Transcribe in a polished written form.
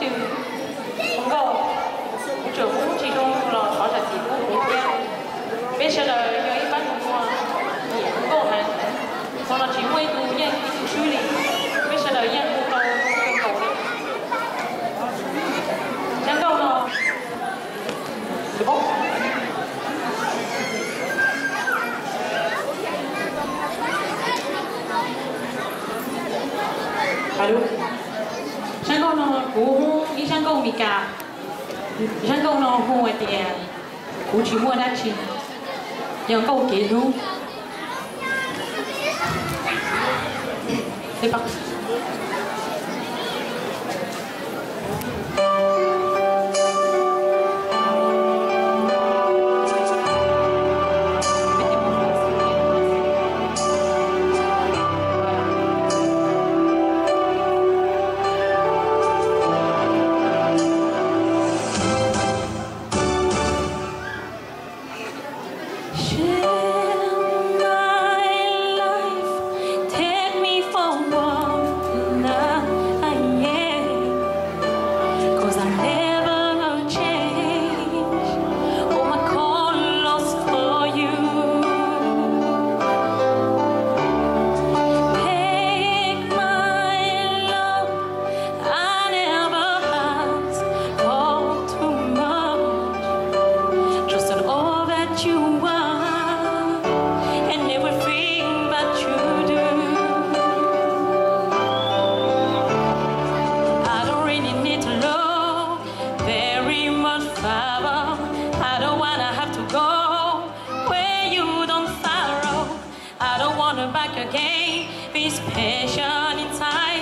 từ không có chỗ cũng chỉ trong là họ là chỉ cũng bây giờ là do ít bán không có mà còn là chỉ quay tụ nha cái suy lý bây giờ là nha cũng đâu cầu đấy chẳng đâu nó được không alo chẳng đâu nó cũng đi chẳng đâu mi cả chẳng đâu nó không phải tiền cũng chỉ mua đắt chỉ nhưng câu kế luôn thế bác back again, be patient in time.